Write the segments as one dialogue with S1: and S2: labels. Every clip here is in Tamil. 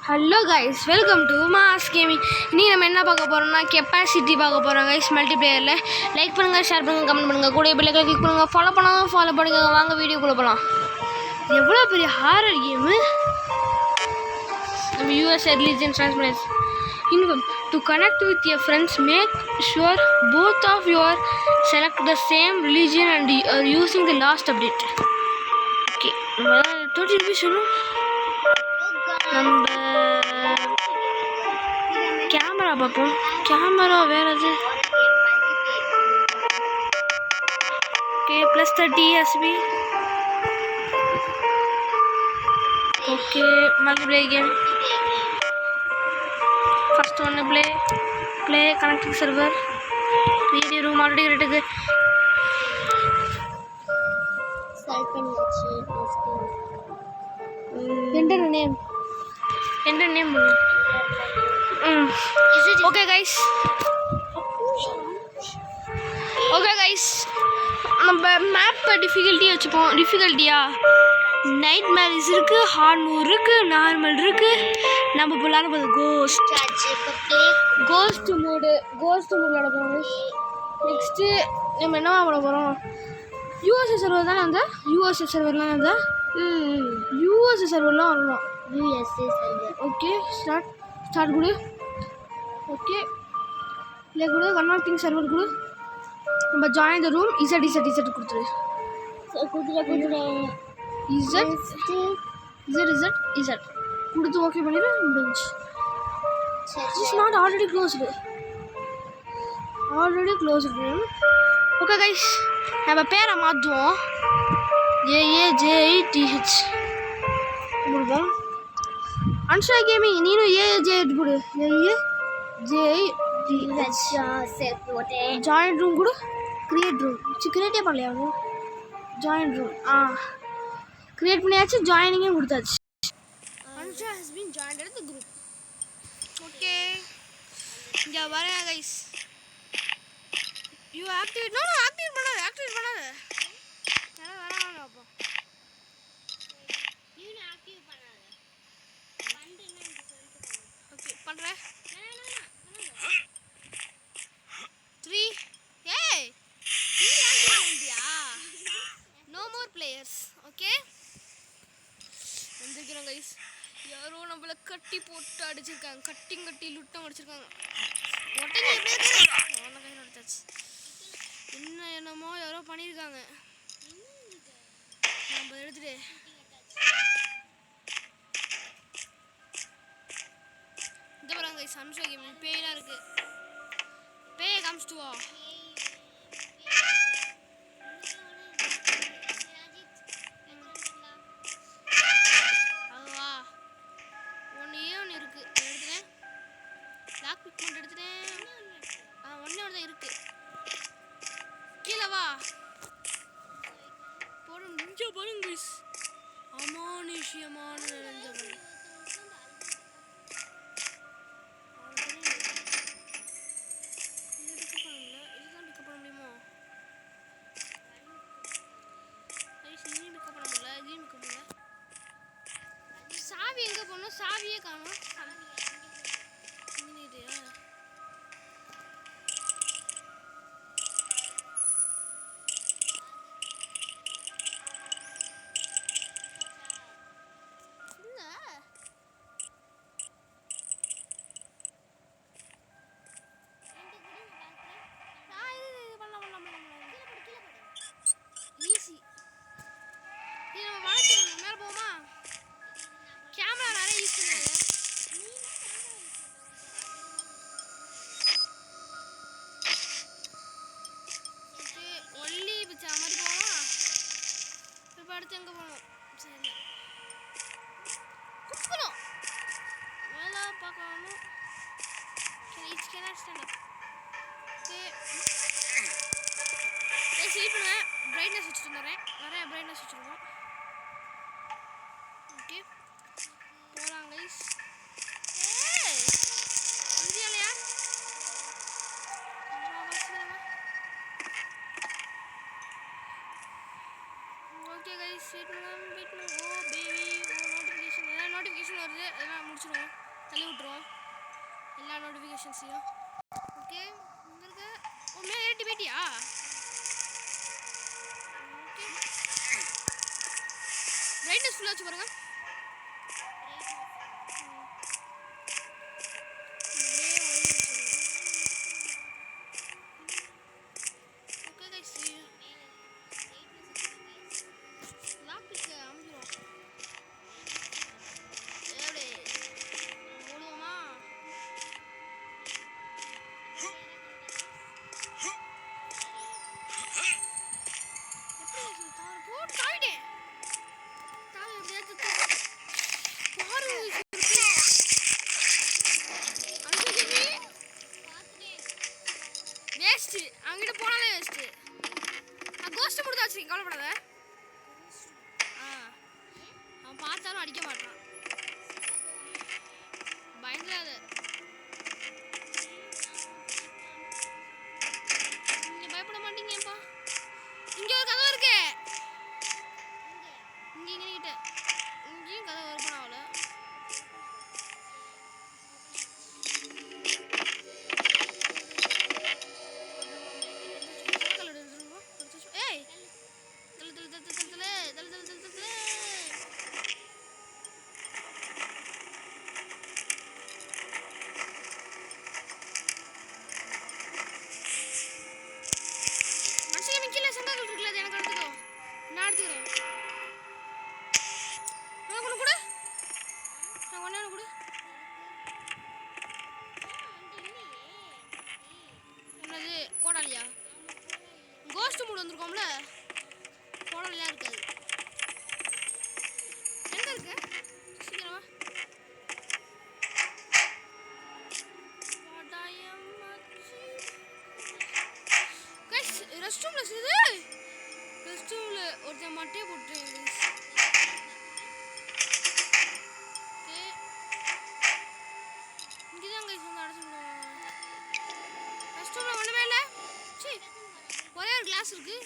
S1: Hello guys, welcome to mass gaming. இன்றைக்கி நம்ம என்ன பார்க்க போகிறோம்னா கெப்பாசிட்டி பார்க்க போகிறோம் கைஸ். மல்டிப்ளேயரில் லைக் பண்ணுங்கள், ஷேர் பண்ணுங்கள், கமெண்ட் பண்ணுங்கள், கூட பெல்லைக்கன் கிளிக் பண்ணுங்கள், ஃபாலோ பண்ணாமல் ஃபாலோ பண்ணுங்கள். வாங்க வீடியோக்குள்ளே போகலாம். எவ்வளோ பெரிய ஹாரர் கேமு. நம்ம us religion transparence income to connect with your friends, make sure both of your select the same religion and using the last update. Okay, நம்ம 30 ரூபீஸ் சொல்லணும். நம்ம கேமரா பார்ப்போம். கேமரா வேறு அது. Okay, +30 SP. Okay, multiplay game. First ஒன்று play connecting server. Video room already இருக்குது. என்டர் நேம் பண்ணு. ஓகே கைஸ், நம்ம மேப் டிஃபிகல்ட்டியாக வச்சுப்போம். நைட் மேரிஸ் இருக்குது, ஹார்ட் மூர் இருக்குது, நார்மல் இருக்குது. நம்ம இப்போ விளாட போகுது கோஸ்ட் மூடு விளாட போகிறோம். நெக்ஸ்ட்டு நம்ம என்னவா பண்ண போகிறோம்? யூஎஸ்ஏ சர்வர் தானே அந்த யூஎஸ்ஏ சர்வர்லாம் வரணும். USA server. ஓகே, ஸ்டார்ட் கொடு. ஓகே, இல்லை கொடு. கன்வெர்ட்டிங் சர்வர் கொடு. நம்ம ஜாயின் த ரூம். இசட் கொடுத்துரு. இசட் கொடுத்து ஓகே பண்ணிடு. முடிஞ்சு. It's not already closed. Okay guys, நம்ம பேரை மாற்றுவோம். AAJITH கொடுப்போம். அன்ஷா கேமிங் நீனும் AAJIT கொடு. AAJITH. ஜாயின் ரூம் கொடு. கிரியேட்டே பண்ணலையா? ஜாயின் ரூம் கிரியேட் பண்ணியாச்சு. ஜாயினிங்கே கொடுத்தாச்சு. Ansha has been joined at the group. Okay, இங்கே வரேன் கைஸ். யூ ஆக்டிவேட் பண்ணாத. அப்போ ஓகே பண்ணுறேன். 3 நோ மோர் பிளேயர்ஸ். ஓகே, வந்துக்கிறோம் கைஸ். யாரோ நம்மள கட்டி போட்டு அடிச்சிருக்காங்க. கட்டி லுட்டம் அடிச்சிருக்காங்க. ஒட்டைங்க கையில் அடிச்சாச்சு. என்னமோ யாரோ பண்ணியிருக்காங்க. நம்ம எடுத்துட்டு இந்த பாருங்க கைஸ், அன்ஷா கேம் பேயெல்லாம் இருக்கு. பேய் கம்ஸ் டு வா. அதுவா ஒன்று இருக்கு. எடுத்துட்டேன். லாக் பிக் பண்ணிட்டு எடுத்துட்டேன். ஒன்றே தான் இருக்கு. கீழே வா. போடும் நிஞ்சா பாருங்க கைஸ். அமானுஷ்யமான நிஞ்சா பாருங்க. சாவி எங்கே போனோம்? சாவியே காணோம். ஈஸி. இது நம்ம வளர்த்துக்கணும். மேலே போமா? கேமரா நிறைய யூஸ் பண்ணுது. ஓகே, ஒல்லி பிச்சா மாதிரி போகலாம். இப்போ அடுத்து எங்கே போகணும்? சரி, குப்பணும். வேலை பார்க்கணும். ஸ்டாண்ட். ஓகே, ஸ்லீப் பண்ணுவேன். பிரைட்னஸ் வச்சுட்டு வந்துடுறேன். நிறைய பிரைட்னஸ் வச்சுருக்கோம். ஓகே, போகலாம் கைஸ். இந்தியாலையா? ஓகே கைஸ், வெயிட் பண்ணுங்க. ஓ பேபி, நோட்டிஃபிகேஷன் வருது. அதெல்லாம் முடிச்சிடுவோம், தள்ளி விட்டுருவோம் எல்லா நோட்டிஃபிகேஷன்ஸையும். ஓகே, இங்கே இருக்க மேலே ஏறிட்டு போயிட்டியா? ஓகே, பிரைட்னஸ் ஃபுல்லாக வச்சு பாருங்க. வேஸ்ட்டு, அங்கிட்ட போனாலே வேஸ்ட்டு. கோஸ்ட்டு முடிஞ்சா வச்சு கவலைப்படாத. அவன் பார்த்தாலும் அடிக்க மாட்டான், பயந்துடாத. நீங்கள் பயப்பட மாட்டீங்கப்பா. இங்கே ஒரு கதவு இருக்கு, இங்கிட்ட இங்கேயும் கதவு ஓப்பன் ஆகல. ஏய் தள்ளு தள்ளு தள்ளு தள்ளு தள்ளு தள்ளு தள்ளு தள்ளு தள்ளு. மனுஷங்க மிக்கல சங்கங்கள் இருக்குல்ல, அது எனக்கு எடுத்துக்கோ, நான் எடுத்துக்கிறேன். ஒன்று கொடு, நான் ஒன்று கொடு. என்னது கோடாலியா? கோஸ்ட் மூடு வந்திருக்கோம்ல, கோடாலியாக இருக்காது. எங்கே இருக்கு சீக்கிரமா? ரெஸ்ட் ரூம்ல இருக்குது. ரெஸ்ட் ரூம்ல ஒருத்தன் மட்டையை போட்டு இங்கேதான் கைஸ் வந்து அடைச்சிருக்கோம். ரெஸ்ட் ரூம்ல ஒன்றுமே இல்லை. சரி, ஒரே ஒரு கிளாஸ் இருக்கு.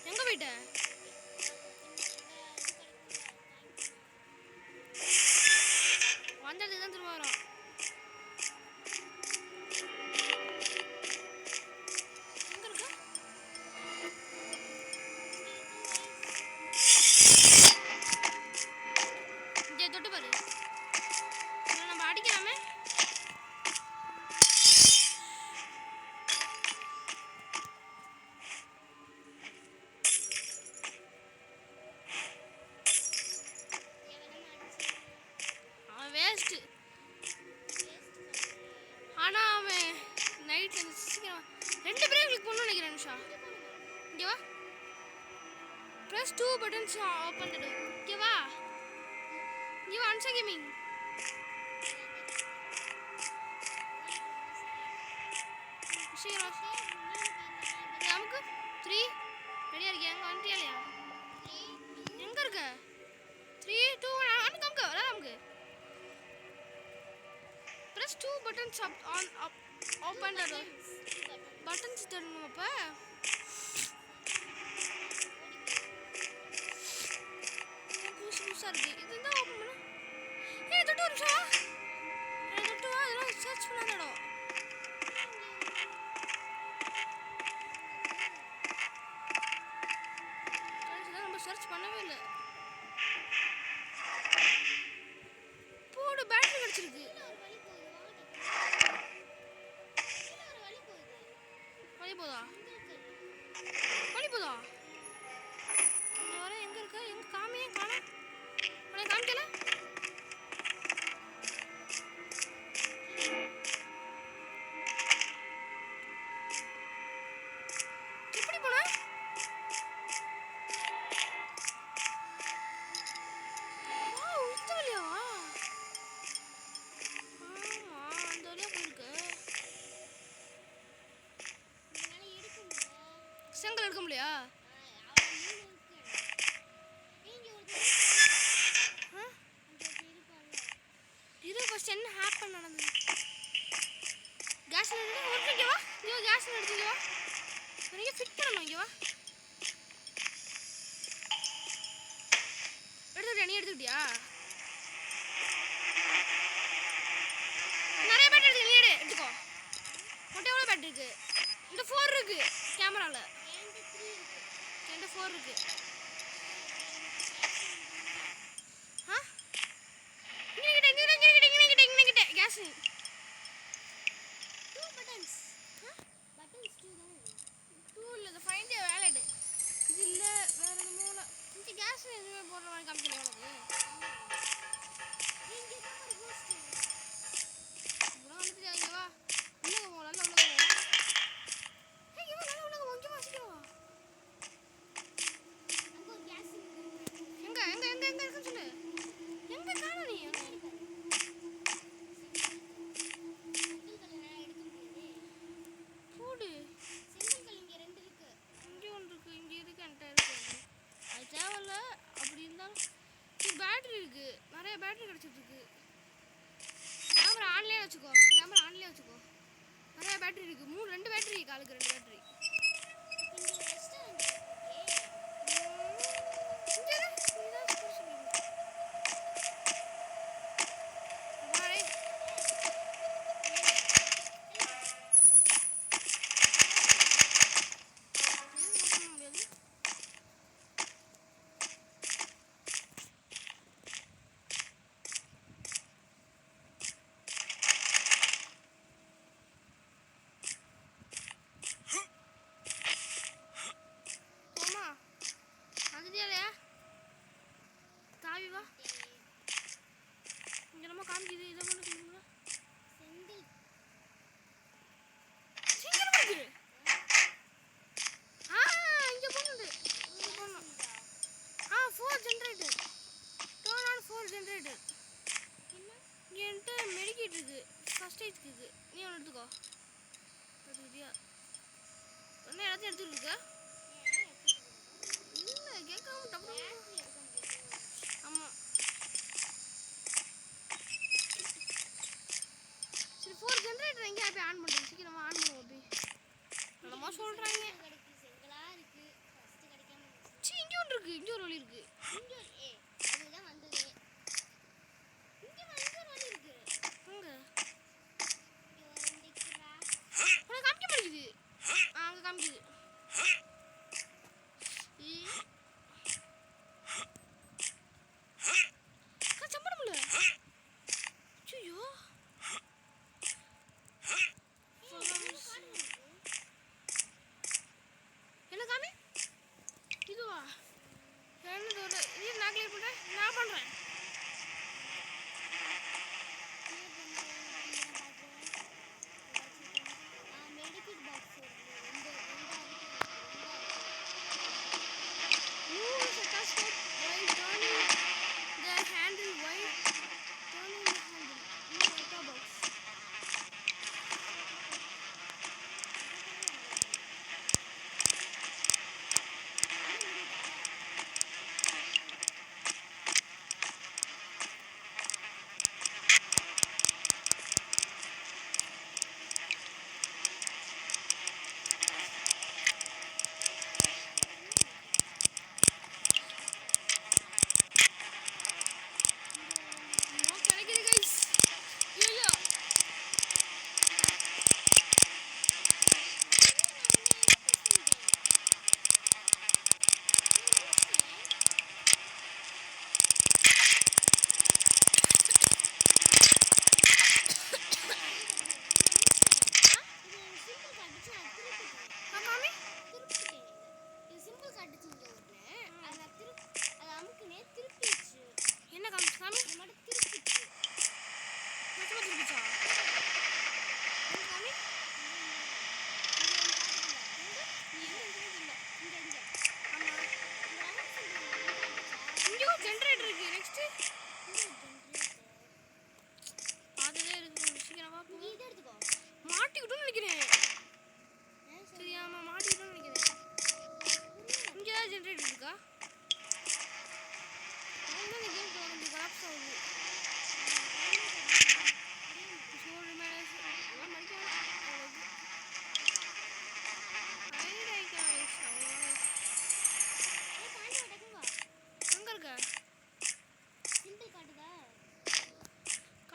S1: எங்க போயிட்ட? வந்ததுக்கு தான் திரும்ப வரோம். எங்க இருக்க? இங்கே தொட்டு பாரு, நம்ம அடிக்கலாமே. வேஸ்ட்டு, ஆனால் அவன் நைட்டில் சீக்கிரம் 2 பேரும் கிளிக் பண்ணணும்னு நினைக்கிறேன். நிமிஷா இங்கே வா. Press 2 buttons open the door. இங்கே வா, இங்கே வா. அன்சா கேமிங் சீக்கிரம் நமக்கு 3 ரெடியாக இருக்கியா? எங்கே வந்துட்டியா இல்லையா? எங்கே இருக்க? 3 2 1 அனுக்கு நமக்கு வர நமக்கு. Press 2 buttons up open the door. Buttons தரணும். அப்ப புதுசா இருக்கு, இதுதான் ஓப்பன் பண்ணு. ஏய் தொட்டு ஒரு நிமிஷம் வா, தொட்டு வா. அதெல்லாம் சர்ச் பண்ணாத இடம். நம்ம சர்ச் பண்ணவே இல்லை. போடு, பேட்டரி கிடச்சிருக்கு. வழி போதா? வழி போதா? இங்கே வர. எங்கே இருக்க? எங்கே காமியே காணோம். உனக்கு காமிக்கல? எப்படி போன? இந்த வழியாவா? ஆமா, அந்த வழியா போயிருக்கு. செங்கல் எடுக்க முடியா? இது ஃபர்ஸ்ட் என்ன ஹேப்பன் நடந்தது? கேஸ் எடுத்து ஒரு இங்கே வா. இங்கே கேஸ் எடுத்து இங்கே வா. இங்கே ஃபிட் பண்ணணும். இங்கே வா. எடுத்துக்கிட்டேன், நீ எடுத்துக்கிட்டியா? எடுத்துக்கிட்டியா? நிறைய பேட்டரி இருக்கு, நீ எடுத்துக்கோ. உன்கிட்ட எவ்வளோ பேட்டரி இருக்கு? இந்த 4 இருக்கு கேமராவில். என்கிட்ட 4 இருக்கு. ஆ இங்கே கேஸ் 2 இல்லை, இந்த ஃபைண்ட் வேலைடு இது இல்லை, வேற எதுவும் இல்லை. இங்கே கேஸ் எதுவுமே போடுற மாதிரி காமிக்கல உனக்கு. இப்போலாம் வந்துட்டு இங்கே வா, உள்ளே போவோம், நல்லா உள்ளே போவோம். இங்கே வா, நல்லா உள்ளே போவோம், இங்கே வா, சீக்கிரம் வா. எங்க எங்க எங்க எங்க இருக்குன்னு சொல்லு. எங்க காணோம் நீ? போடு. இங்கே ஒன்று இருக்கு, இங்கே இருக்கு, என்கிட்ட இருக்கு. அது தேவையில்ல. அப்படி இருந்தாலும் பேட்டரி இருக்கு, நிறைய பேட்டரி கிடச்சிட்டு இருக்கு. கேமரா ஆன்லேயே வச்சுக்கோ, கேமரா ஆன்லேயே வச்சுக்கோ. நிறைய பேட்டரி இருக்கு, 2 பேட்டரி, காலுக்கு 2 பேட்டரி. தாவி வா. இங்க நம்ம காமிக்குது, இதை மட்டும் சொல்லுங்க. சீக்கிரம் இருக்கு. இங்க போகுது, இங்க போகணும். 4 ஜென்ரேட்டர், டர்ன் ஆன் 4 ஜென்ரேட்டர். இங்கே என்கிட்ட மெடிக்கிட் இருக்கு, ஃபர்ஸ்ட் எய்ட் இருக்கு. நீ ஒன்று எடுத்துக்கோ. எடுத்துக்கிட்டியா? ஒன்று எல்லாத்தையும் எடுத்துக்கிட்டு இருக்க? இல்லை, கேட்காம டப்பு. ஆமாம், சரி 4 ஜென்ரேட்டர் எங்கே போய் ஆன் பண்ணுறேன், சீக்கிரமா ஆன் பண்ணுவோம். அப்படி என்னமோ சொல்கிறாங்க. சரி, இங்கே ஒன்று இருக்குது, இங்கே ஒரு வழி இருக்குது. உனக்கு காமிக்க மாட்டேங்குது. அங்கே காமிக்குது.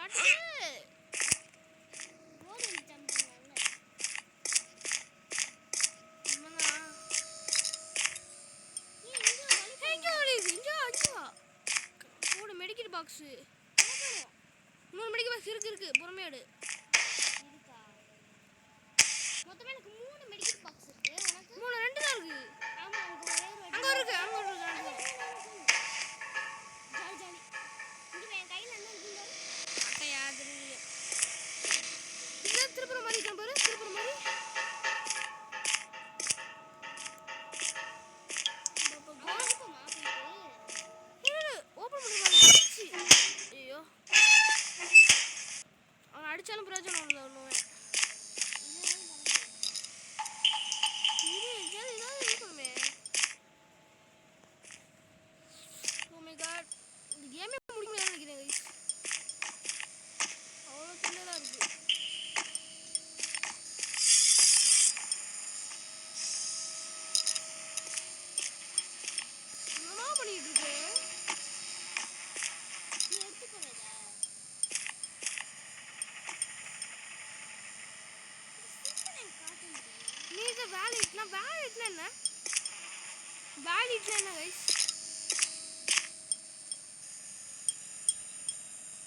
S1: கட்டு
S2: போதும் தம்பிங்கல்ல
S1: அம்மா
S2: இங்க
S1: போடு மெடிக்கல் பாக்ஸ் இன்னொரு மெடிக்கல் பாக்ஸ் இருக்கு புறமேடு
S2: இருக்கா மொத்தமா எனக்கு 3 மெடிக்கல் பாக்ஸ் இருக்கு உனக்கு
S1: 2 தான் இருக்கு
S2: ஆமா எனக்கு ஒரே ஒரு
S1: அங்க இருக்கு
S2: ஜாலி ஜாலி இங்க என் கையில என்ன இருக்கு
S1: அட்டையா தெரியல இது திருப்புற மாதிரி இருக்கான் பாரு திருப்புற மாதிரி ஓபன் பண்ற மாதிரி ஐயோ அவன் அடிச்சாலும் பிரயோஜனம் இல்லை ஒண்ணுமே ஏதாவது இருக்கணுமே ஓ மை காட் இந்த கேமே முடிக்க முடியாது நினைக்கிறேன் guys. அவ்வளோ சின்னதாக இருக்கு என்னமா பண்ணிட்டு இருக்கு
S2: நீ எடுத்துக்கறதா சீக்கிரம் காட்ட முடியும்
S1: நீ இதை வேலிட்னா என்ன வேலிட்னா என்ன கைஸ்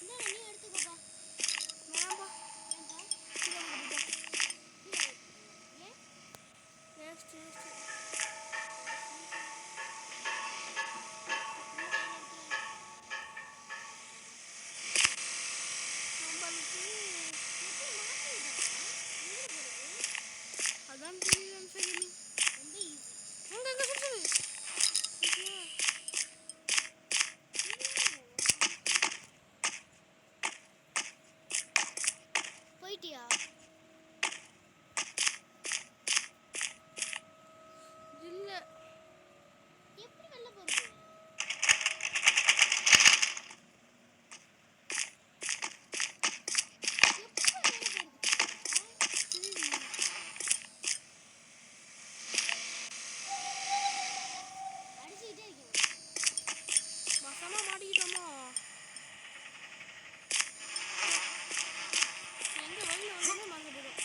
S2: இந்த நீ எடுத்துக்கோப்பா
S1: வேணாம்பா
S2: ஏன்டா
S1: கீழே போட்டுட்டேன்
S2: ஏன்
S1: வேஸ்ட் நம்மளுக்கு அதான் தெரியல சரி
S2: ரொம்ப ஈஸி
S1: எங்க சுற்றுது
S2: போயிட்டியா
S1: இல்ல
S2: எப்படி வெளில போறது எப்படி வெளில போறது அடிச்சிட்டே இருக்கீங்க
S1: மசமா மாட்டிக்கிட்டோமோ எங்க வழியில வந்து மறந்து போயிடும்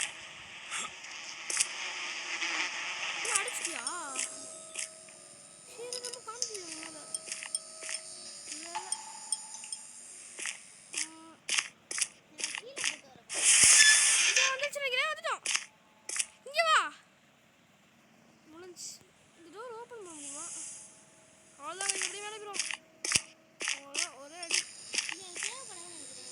S1: அடிச்சிட்டியா சரி நம்ம காமிச்சிடுவோம் மேல இல்ல
S2: நான் கீழே போட்டு வரேன்
S1: இங்க வந்துச்சு நினைக்கிறேன் வந்துட்டோம் இங்க வா முடிஞ்சு இந்த டோர் ஓப்பன் பண்ண முடியுமா அவ்வளோதான் எப்படி மேலே போயிடும் அவ்வளோதான் ஒரே அடி
S2: இது எனக்கு தேவைப்படாதுன்னு நினைக்கிறேன்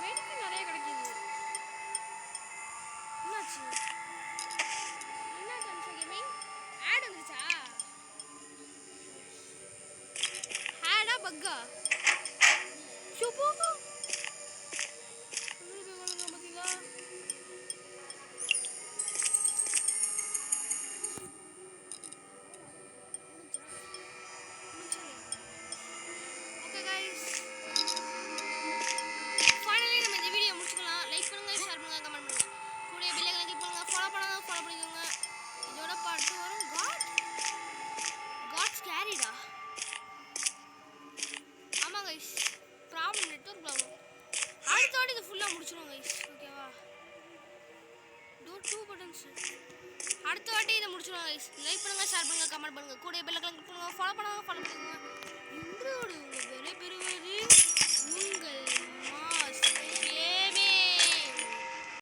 S1: மெடிக்கல் நிறைய கிடைக்குது என்னாச்சு என்ன கன்ஃபர்ம் கேமிங் ஆட் வந்துச்சா ஆடா பக்கா சூப்போ பார்த்தீங்களா ஓகே கைஸ் ஃபைனலி நம்ம இந்த வீடியோ முடிச்சுக்கலாம் லைக் பண்ணுங்க ஷேர் பண்ணுங்க கமெண்ட் பண்ணுங்க கூட பெல் ஐகானை கிளிக் பண்ணுங்க ஃபாலோ பண்ணாதவங்க ஃபாலோ பண்ணிக்கோங்க இதோட பாட்டு வரும் காட் ஸ்கேரிடா ஆமாம் கைஸ் ப்ராப்ளம் நெட்வொர்க் ப்ராப்ளம் அடுத்த வாட்டி இதை ஃபுல்லாக முடிச்சிடுவோம் கைஸ் ஓகேவா டோர் 2 பட்டன்ஸ் அடுத்த வாட்டி இதை முடிச்சிடுவோம் கைஸ் லைக் பண்ணுங்க ஷேர் பண்ணுங்க கமெண்ட் பண்ணுங்க கூட பெல் ஐகானை கிளிக் பண்ணுங்க ஃபாலோ பண்ணாதவங்க ஃபாலோ பண்ணிக்கோங்க இன்றோடு உங்கள்